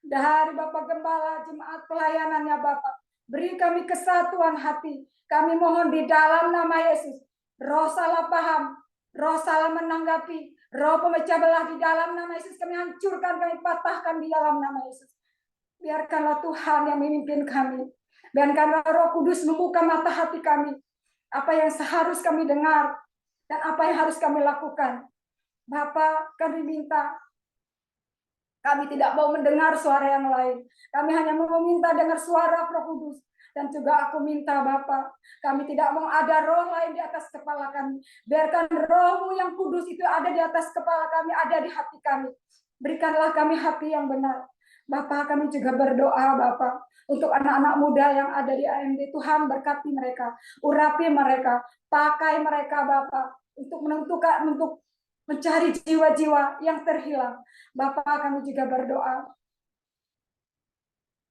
Dari Bapak Gembala, jemaat pelayanannya Bapak, beri kami kesatuan hati. Kami mohon di dalam nama Yesus, roh salah paham, roh salah menanggapi, roh pemecah belah di dalam nama Yesus, kami hancurkan, kami patahkan di dalam nama Yesus. Biarkanlah Tuhan yang memimpin kami. Biarkanlah Roh Kudus membuka mata hati kami. Apa yang seharus kami dengar dan apa yang harus kami lakukan. Bapa, kami minta, kami tidak mau mendengar suara yang lain. Kami hanya mau meminta dengar suara Roh Kudus. Dan juga aku minta Bapa, kami tidak mau ada roh lain di atas kepala kami. Biarkan roh-Mu yang kudus itu ada di atas kepala kami, ada di hati kami. Berikanlah kami hati yang benar. Bapak, kami juga berdoa Bapak untuk anak-anak muda yang ada di AMD. Tuhan berkati mereka, urapi mereka, pakai mereka Bapak untuk menentukan, untuk mencari jiwa-jiwa yang terhilang. Bapak, kami juga berdoa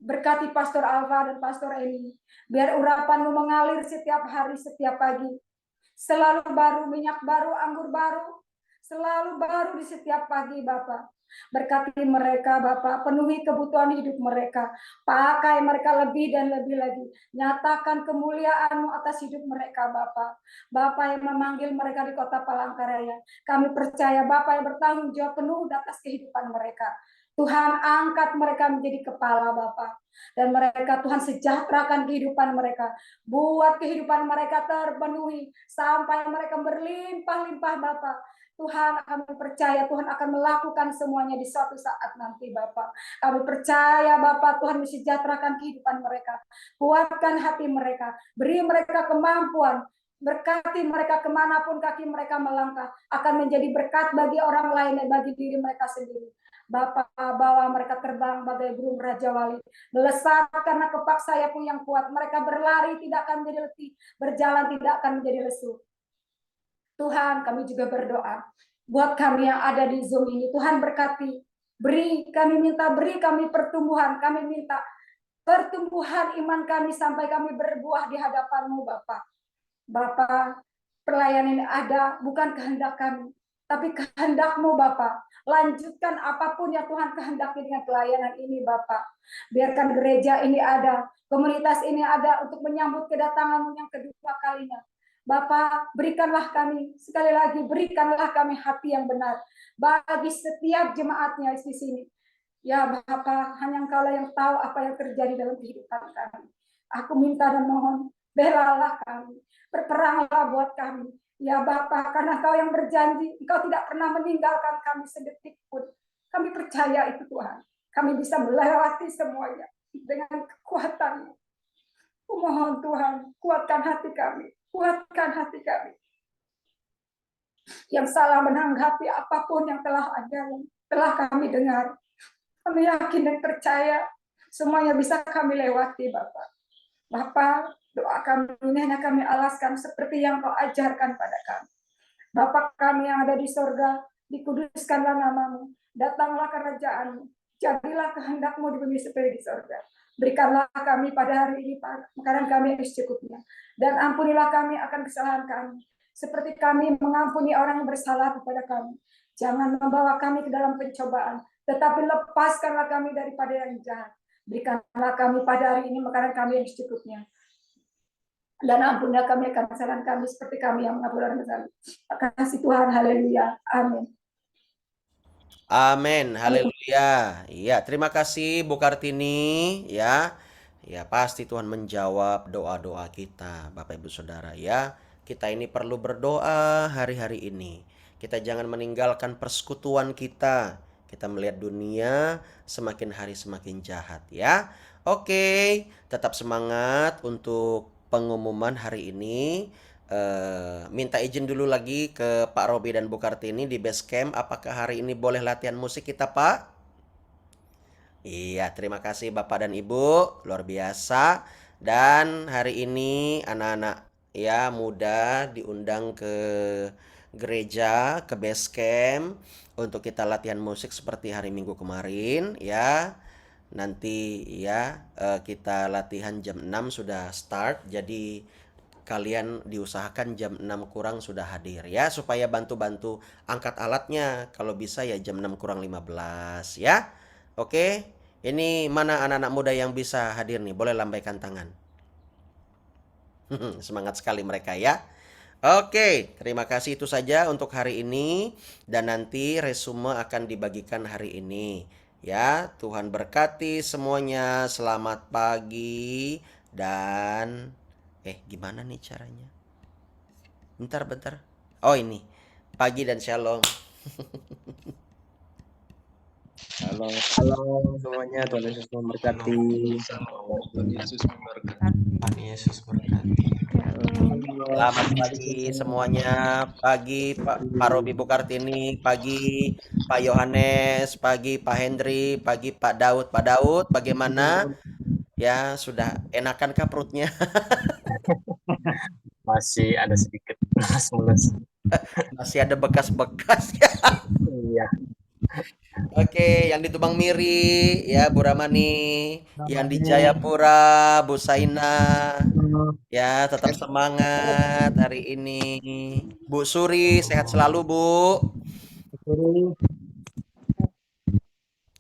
berkati Pastor Alva dan Pastor Eni, biar urapan-Mu mengalir setiap hari, setiap pagi. Selalu baru, minyak baru, anggur baru, selalu baru di setiap pagi Bapak. Berkati mereka Bapak, penuhi kebutuhan hidup mereka. Pakai mereka lebih dan lebih lagi. Nyatakan kemuliaan-Mu atas hidup mereka Bapak. Bapak yang memanggil mereka di kota Palangkaraya. Kami percaya Bapak yang bertanggung jawab penuh atas kehidupan mereka. Tuhan, angkat mereka menjadi kepala Bapak. Dan mereka Tuhan sejahterakan kehidupan mereka. Buat kehidupan mereka terpenuhi. Sampai mereka berlimpah-limpah Bapak. Tuhan, kami percaya Tuhan akan melakukan semuanya di suatu saat nanti Bapak. Kami percaya Bapak Tuhan mensejahterakan kehidupan mereka. Kuatkan hati mereka. Beri mereka kemampuan. Berkati mereka kemanapun kaki mereka melangkah. Akan menjadi berkat bagi orang lain dan bagi diri mereka sendiri. Bapak, bawa mereka terbang bagai burung Raja Wali. Melesat karena kepak sayap-Mu yang kuat. Mereka berlari tidak akan menjadi letih. Berjalan tidak akan menjadi lesu. Tuhan, kami juga berdoa buat kami yang ada di Zoom ini. Tuhan berkati, kami minta beri kami pertumbuhan. Kami minta pertumbuhan iman kami sampai kami berbuah di hadapan-Mu Bapak. Bapak, pelayanan ini ada bukan kehendak kami, tapi kehendak-Mu Bapak. Lanjutkan apapun yang Tuhan kehendaki dengan pelayanan ini Bapak. Biarkan gereja ini ada, komunitas ini ada untuk menyambut kedatangan-Mu yang kedua kalinya. Bapak, berikanlah kami, sekali lagi berikanlah kami hati yang benar bagi setiap jemaatnya di sini. Ya Bapak, hanya Engkaulah yang tahu apa yang terjadi dalam kehidupan kami. Aku minta dan mohon, belalah kami, berperanglah buat kami. Ya Bapak, karena Engkau yang berjanji, Engkau tidak pernah meninggalkan kami sedetik pun. Kami percaya itu Tuhan. Kami bisa melewati semuanya dengan kekuatan-Mu. Kumohon Tuhan, kuatkan hati kami. Kuatkan hati kami. Yang salah menanggapi apapun yang telah ada, yang telah kami dengar. Kami yakin dan percaya semuanya bisa kami lewati Bapak. Bapak, doa kami ini hanya kami alaskan seperti yang Kau ajarkan pada kami. Bapak kami yang ada di sorga, dikuduskanlah nama-Mu. Datanglah kerajaan-Mu. Jadilah kehendak-Mu di bumi seperti di sorga. Berikanlah kami pada hari ini makanan kami yang secukupnya. Dan ampunilah kami akan kesalahan kami. Seperti kami mengampuni orang yang bersalah kepada kami. Jangan membawa kami ke dalam pencobaan, tetapi lepaskanlah kami daripada yang jahat. Berikanlah kami pada hari ini makanan kami yang secukupnya. Dan ampunilah kami akan kesalahan kami seperti kami yang mengampuni orang bersalah. Terima kasih Tuhan, haleluya, amin.
Amin, haleluya. Iya, terima kasih Bu Kartini ya. Ya, pasti Tuhan menjawab doa-doa kita, Bapak Ibu Saudara ya. Kita ini perlu berdoa hari-hari ini. Kita jangan meninggalkan persekutuan kita. Kita melihat dunia semakin hari semakin jahat ya. Oke, tetap semangat untuk pengumuman hari ini. Minta izin dulu lagi ke Pak Robi dan Bu Kartini di base camp. Apakah hari ini boleh latihan musik kita, Pak? Iya, terima kasih Bapak dan Ibu, luar biasa. Dan hari ini anak-anak ya muda diundang ke gereja, ke base camp untuk kita latihan musik seperti hari Minggu kemarin ya. Nanti ya kita latihan jam 6 sudah start. Jadi kalian diusahakan jam 6 kurang sudah hadir ya supaya bantu-bantu angkat alatnya. Kalau bisa ya jam 6 kurang 15 ya. Oke. Ini mana anak-anak muda yang bisa hadir nih? Boleh lambaikan tangan. Semangat sekali mereka ya. Oke, terima kasih itu saja untuk hari ini dan nanti resume akan dibagikan hari ini. Ya, Tuhan berkati semuanya. Selamat pagi dan gimana nih caranya? Bentar. Oh, ini. Pagi dan shalom.
Halo semuanya, Tuhan Yesus memberkati.
Tuhan Yesus memberkati.
Tuhan Yesus berkati. Selamat pagi semuanya. Pagi Pak Robi Bu Kartini, pagi Pak Yohanes, pagi Pak Hendri, pagi Pak Daud. Pak Daud, bagaimana? Ya, sudah enakankah perutnya?
Masih ada sedikit mules.
Masih ada bekas-bekas ya.
Iya.
Oke, yang di Tubang Miri ya Bu Ramani, yang di Jayapura Bu Saina. Ya, tetap semangat hari ini. Bu Suri, sehat selalu, Bu.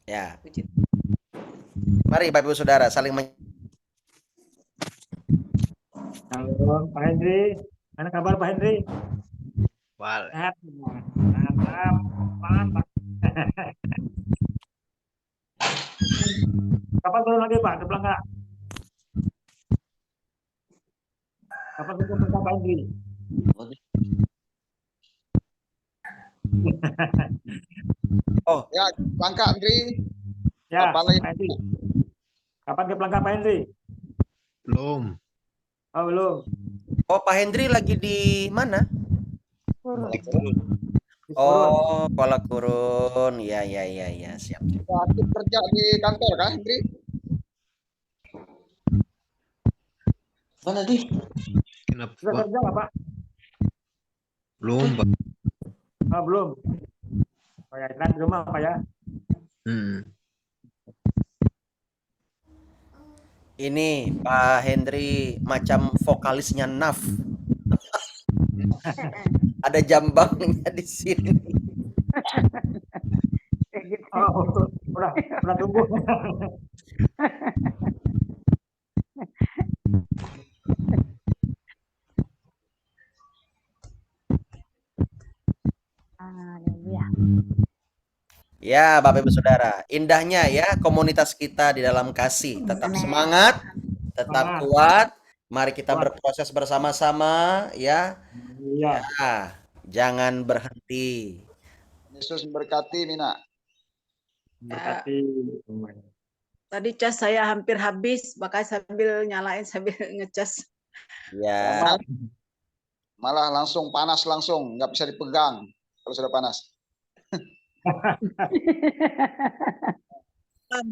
Ya. Mari Bapak Ibu Saudara saling
Halo Pak Hendri, mana kabar Pak Hendri?
Wal.
Sehat? Mantap, mantap. Kapan turun lagi Pak ke Pelangga? Kapan turun ke Pak Hendri?
Oh,
Ya, Bangka Andri.
Ya,
Kapan
Pak
lagi?
Hendri. Kapan ke Pelangga Pak Hendri?
Belum.
Oh belum.
Oh, Pak Hendri lagi di mana?
Di Kurun.
Oh, Kuala Kurun. Ya, siap.
Aktif kerja di kantor kan, Andri?
Mana di?
Kenapa?
Sudah kerja nggak Pak?
Belum, Pak.
Oh belum. Oh ya, kan di rumah Pak ya?
Ini Pak Hendri macam vokalisnya Naf. Ada jambangnya di sini.
Oh, udah tumbuh.
Ya, Bapak Ibu Saudara, indahnya ya komunitas kita di dalam kasih. Tetap semangat, tetap kuat. Mari kita berproses bersama-sama ya.
Iya.
Ya, jangan berhenti.
Yesus memberkati, Mina.
Berkati.
Tadi cas saya hampir habis, makanya sambil nyalain sambil ngecas.
Ya.
Malah langsung panas langsung, nggak bisa dipegang kalau sudah panas.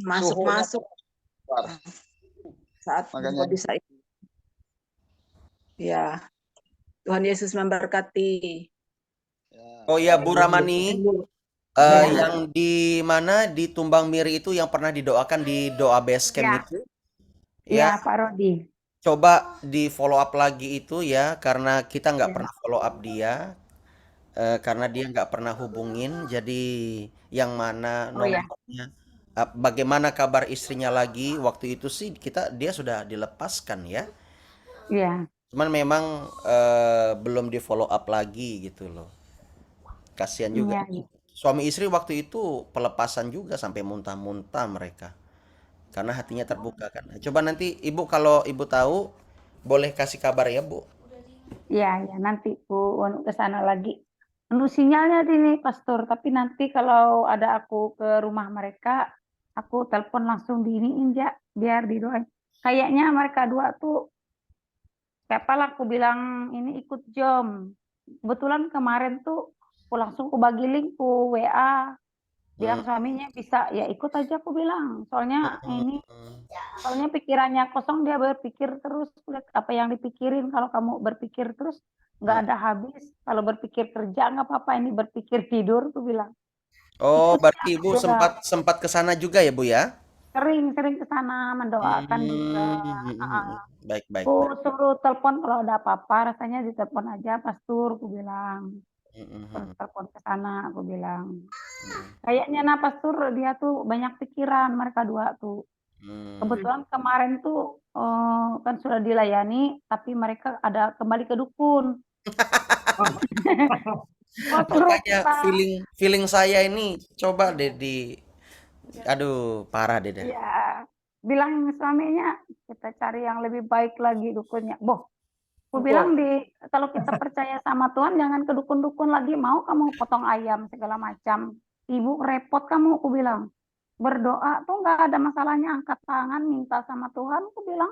Masuk saat
Makanya.
bisa. Ya, Tuhan Yesus memberkati.
Oh ya, Bu Ramani, yang di mana di Tumbang Miri itu yang pernah didoakan di doa base camp itu, Ya,
Pak Rodi.
coba di follow up lagi itu ya, karena kita nggak
Ya,
pernah follow up dia, karena dia nggak pernah hubungin. Jadi yang mana
oh ya,
nomornya, bagaimana kabar istrinya lagi? Waktu itu sih dia sudah dilepaskan ya.
iya,
Cuman memang belum di follow up lagi gitu loh. Kasihan juga.
iya, iya.
Suami istri waktu itu pelepasan juga sampai muntah-muntah mereka. Karena hatinya terbuka kan. Coba nanti Ibu kalau Ibu tahu boleh kasih kabar ya, Bu.
Iya, ya nanti Bu ke sana lagi. Anu sinyalnya ini Pastor, tapi nanti kalau ada aku ke rumah mereka, aku telepon langsung diiniin ya, biar didoain. Kayaknya mereka dua tuh, siapalah aku bilang ini ikut jom. Kebetulan kemarin tuh aku langsung ku bagi link ku WA, bilang
Hmm.
suaminya bisa ya ikut aja aku bilang.
Hmm.
Soalnya pikirannya kosong dia berpikir terus lihat apa yang dipikirin kalau kamu berpikir terus nggak
Hmm.
ada habis kalau berpikir kerja nggak apa-apa ini berpikir tidur tuh bilang
Oh,
ikut
berarti
ya
Ibu
udah
sempat sempat ke sana juga ya, Bu ya?
sering-sering ke sana mendoakan juga.
Hmm. Baik, baik,
Aku
baik.
suruh telepon kalau ada apa-apa rasanya ditelepon aja Pastur aku bilang terus
Hmm.
telepon ke sana aku bilang kayaknya nah Pastur dia tuh banyak pikiran mereka dua tuh.
Hmm.
Kebetulan kemarin tuh kan sudah dilayani, tapi mereka ada kembali ke dukun. Oh suruh
Makanya
kita,
feeling feeling saya ini coba deh aduh parah deh dah.
ya bilang suaminya kita cari yang lebih baik lagi dukunnya. Boh, aku bilang kalau kita percaya sama Tuhan jangan ke dukun-dukun lagi. Mau kamu potong ayam segala macam, ibu repot kamu. Aku bilang berdoa tuh nggak ada masalahnya. Angkat tangan minta sama Tuhan. Aku bilang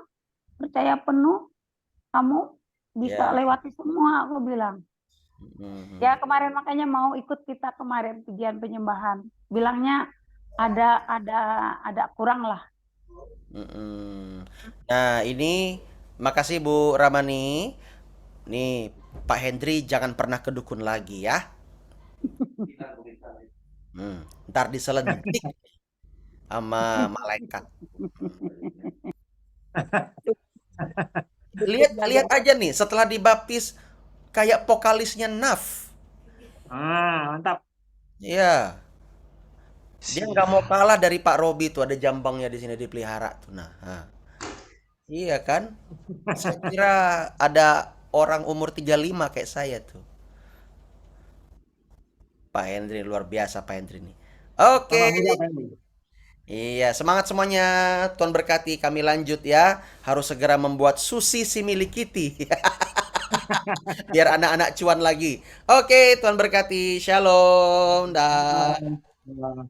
percaya penuh kamu bisa
Ya.
lewati semua. Aku bilang.
Hmm.
Ya kemarin makanya mau ikut kita kemarin pujian penyembahan. Bilangnya ada kurang lah.
Mm-mm. Nah, ini makasih Bu Ramani. Nih, Pak Hendri jangan pernah ke dukun lagi ya. Ntar diselentik sama malaikat. Lihat lihat aja nih, setelah dibaptis kayak vokalisnya Naf.
Mantap.
Iya, dia nggak mau kalah dari Pak Robi tuh, ada jambangnya di sini dipelihara tuh. Nah. Iya kan? Saya kira ada orang umur 35 kayak saya tuh. Pak Hendri luar biasa Pak Hendri nih. Oke.
Tambah muda Pak Hendy.
Iya, semangat semuanya. Tuhan berkati. Kami lanjut ya. Harus segera membuat sushi si milik Kitty. Biar anak-anak cuan lagi. Oke, Tuhan berkati. Shalom. Dah.
Nah,